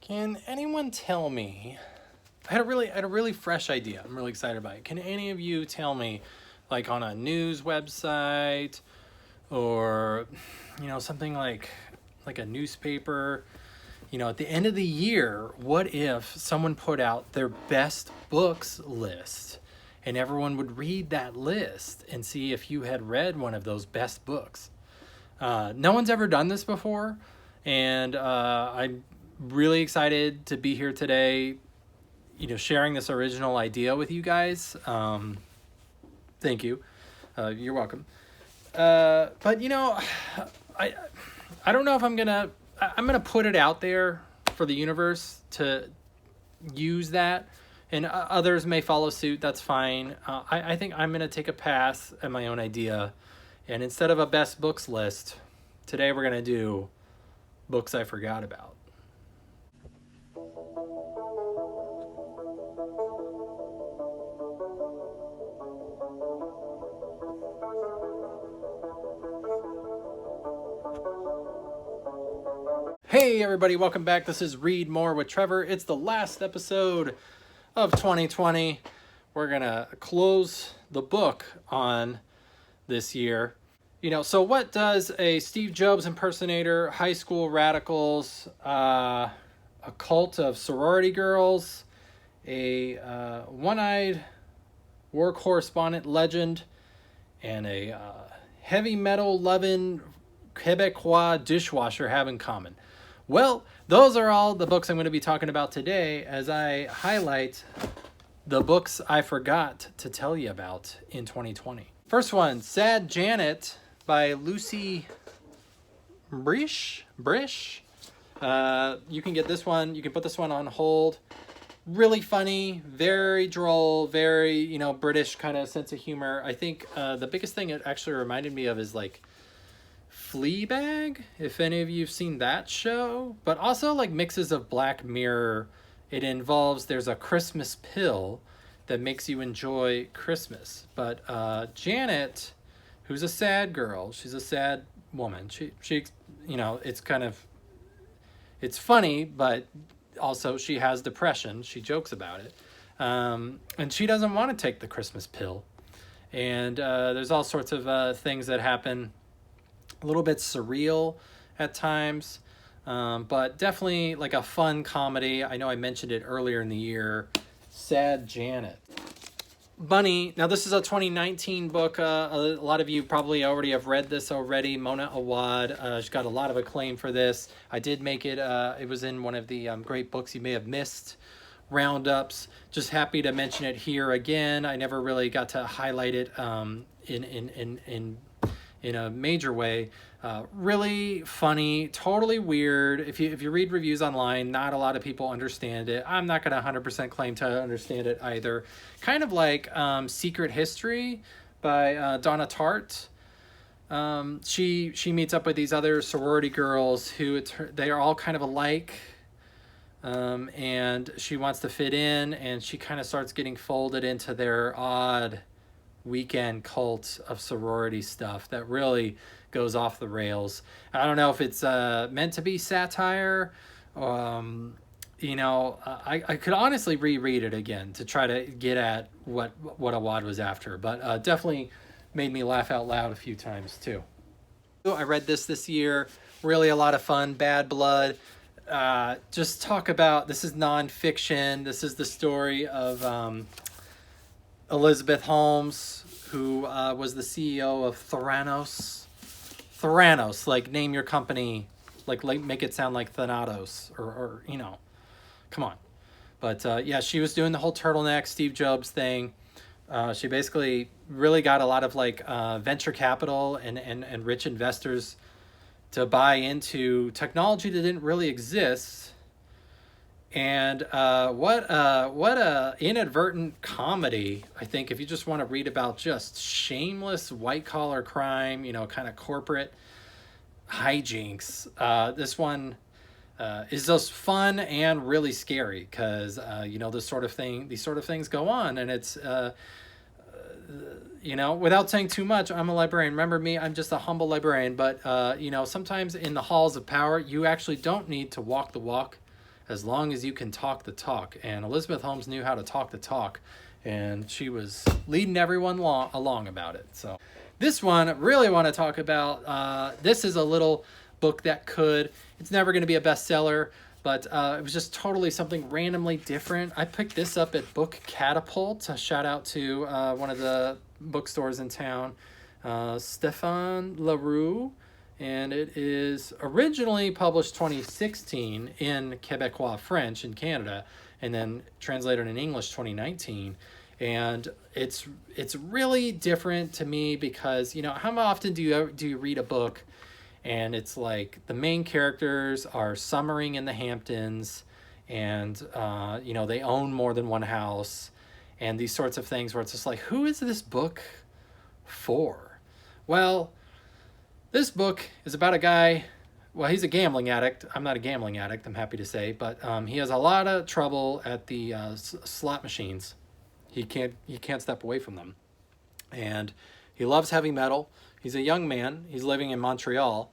Can anyone tell me, I had a really fresh idea. I'm really excited about it. Can any of you tell me, like on a news website or, something like a newspaper, at the end of the year, what if someone put out their best books list and everyone would read that list and see if you had read one of those best books? No one's ever done this before, and I'm really excited to be here today, sharing this original idea with you guys. Thank you. You're welcome. But I don't know if I'm gonna put it out there for the universe to use that, and others may follow suit. That's fine. I think I'm gonna take a pass at my own idea, and instead of a best books list, today we're gonna do books I forgot about. Hey everybody, welcome back. This is Read More with Trevor. It's the last episode of 2020. We're gonna close the book on this year. So what does a Steve Jobs impersonator, high school radicals, a cult of sorority girls, a one-eyed war correspondent legend, and a heavy metal loving Quebecois dishwasher have in common? Well, those are all the books I'm going to be talking about today as I highlight the books I forgot to tell you about in 2020. First one, Sad Janet by Lucy Brish. You can get this one. You can put this one on hold. Really funny, very droll, very, British kind of sense of humor. I think the biggest thing it actually reminded me of is like Fleabag, if any of you have seen that show, but also like mixes of Black Mirror. It involves, there's a Christmas pill that makes you enjoy Christmas. But Janet, who's a sad girl, she's a sad woman. She it's funny, but also she has depression. She jokes about it. And she doesn't want to take the Christmas pill. And there's all sorts of things that happen. A little bit surreal at times, but definitely like a fun comedy. I know I mentioned it earlier in the year. Sad Janet. Bunny. Now this is a 2019 book. A lot of you probably already have read this already. Mona Awad. She got a lot of acclaim for this. I did make it. It was in one of the great books you may have missed roundups. Just happy to mention it here again. I never really got to highlight it in a major way. Really funny, totally weird. If you read reviews online, not a lot of people understand it. I'm not going to 100% claim to understand it either. Kind of like Secret History by Donna Tartt. She meets up with these other sorority girls who they are all kind of alike. And she wants to fit in, and she kind of starts getting folded into their odd weekend cult of sorority stuff that really goes off the rails. I don't know if it's meant to be satire. I could honestly reread it again to try to get at what Awad was after, but definitely made me laugh out loud a few times too. I read this year. Really a lot of fun. Bad Blood. Just talk about, this is nonfiction. This is the story of Elizabeth Holmes, who was the CEO of Theranos. Theranos, like name your company, like make it sound like Thanatos, or come on. But yeah, she was doing the whole turtleneck Steve Jobs thing. She basically really got a lot of like venture capital and rich investors to buy into technology that didn't really exist. And what a inadvertent comedy, I think, if you just want to read about just shameless white-collar crime, kind of corporate hijinks. This one is just fun and really scary because, these sort of things go on. And it's, without saying too much, I'm a librarian. Remember me, I'm just a humble librarian. But, sometimes in the halls of power, you actually don't need to walk the walk as long as you can talk the talk. And Elizabeth Holmes knew how to talk the talk, and she was leading everyone along about it. So this one, I really want to talk about. This is a little book that it's never going to be a bestseller, but it was just totally something randomly different. I picked this up at Book Catapult. A shout out to one of the bookstores in town, Stéphane Leroux. And it is originally published 2016 in Quebecois French in Canada, and then translated in English 2019. And it's really different to me because, you know, how often do you read a book and it's like the main characters are summering in the Hamptons, and you know, they own more than one house, and these sorts of things where it's just like, who is this book for? Well, this book is about a guy. Well, he's a gambling addict. I'm not a gambling addict, I'm happy to say, but he has a lot of trouble at the slot machines. He can't step away from them, and he loves heavy metal. He's a young man. He's living in Montreal,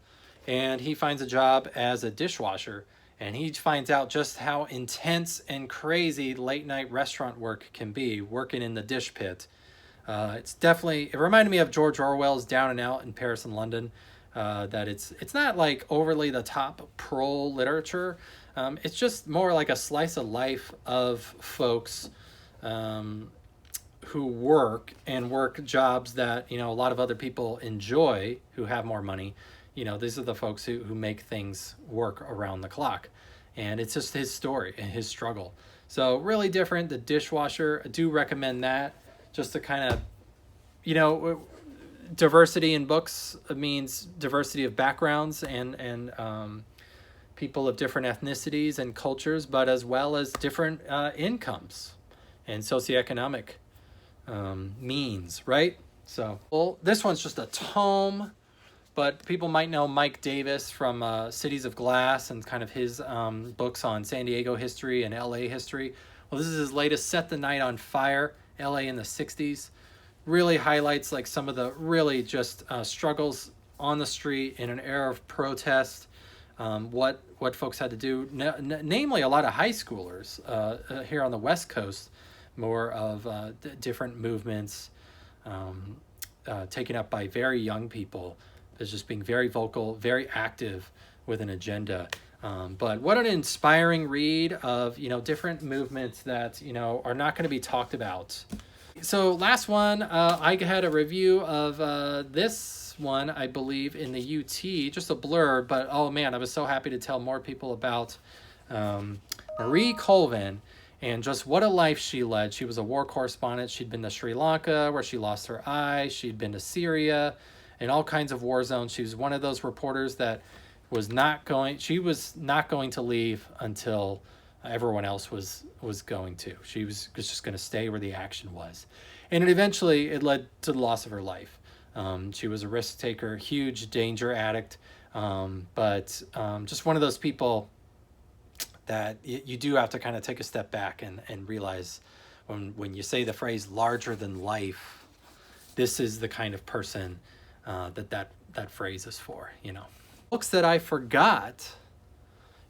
and he finds a job as a dishwasher, and he finds out just how intense and crazy late night restaurant work can be, working in the dish pit. It reminded me of George Orwell's Down and Out in Paris and London. That it's not like overly the top pro literature. It's just more like a slice of life of folks who work jobs that, you know, a lot of other people enjoy who have more money. You know, these are the folks who make things work around the clock. And it's just his story and his struggle. So really different. The Dishwasher, I do recommend that, just to kind of, you know, diversity in books means diversity of backgrounds and people of different ethnicities and cultures, but as well as different incomes and socioeconomic means, right? So, well, this one's just a tome, but people might know Mike Davis from Cities of Glass and kind of his books on San Diego history and LA history. Well, this is his latest, Set the Night on Fire, LA in the 60s. Really highlights like some of the really just struggles on the street in an era of protest, what folks had to do, namely a lot of high schoolers here on the West Coast, more of different movements taken up by very young people as just being very vocal, very active with an agenda. But what an inspiring read of, you know, different movements that, you know, are not going to be talked about. So last one, I had a review of this one, I believe, in the UT, just a blurb, but oh man, I was so happy to tell more people about Marie Colvin and just what a life she led. She was a war correspondent. She'd been to Sri Lanka, where she lost her eye. She'd been to Syria and all kinds of war zones. She was one of those reporters that was not going to leave until everyone else was going to. She was just going to stay where the action was. And it led to the loss of her life. She was a risk taker, huge danger addict, but just one of those people that you do have to kind of take a step back and realize when you say the phrase larger than life, this is the kind of person that phrase is for, you know. Books that I forgot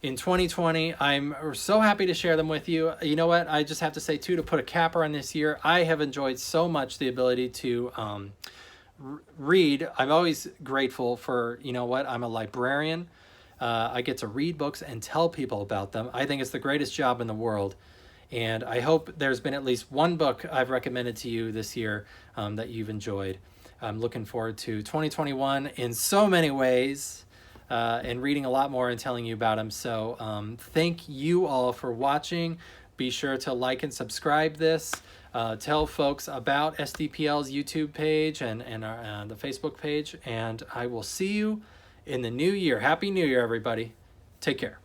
in 2020, I'm so happy to share them with you. You know what? I just have to say, too, to put a capper on this year, I have enjoyed so much the ability to read. I'm always grateful for, you know what? I'm a librarian. I get to read books and tell people about them. I think it's the greatest job in the world. And I hope there's been at least one book I've recommended to you this year that you've enjoyed. I'm looking forward to 2021 in so many ways. And reading a lot more and telling you about them. So thank you all for watching. Be sure to like and subscribe this. Tell folks about SDPL's YouTube page and the Facebook page. And I will see you in the new year. Happy New Year, everybody. Take care.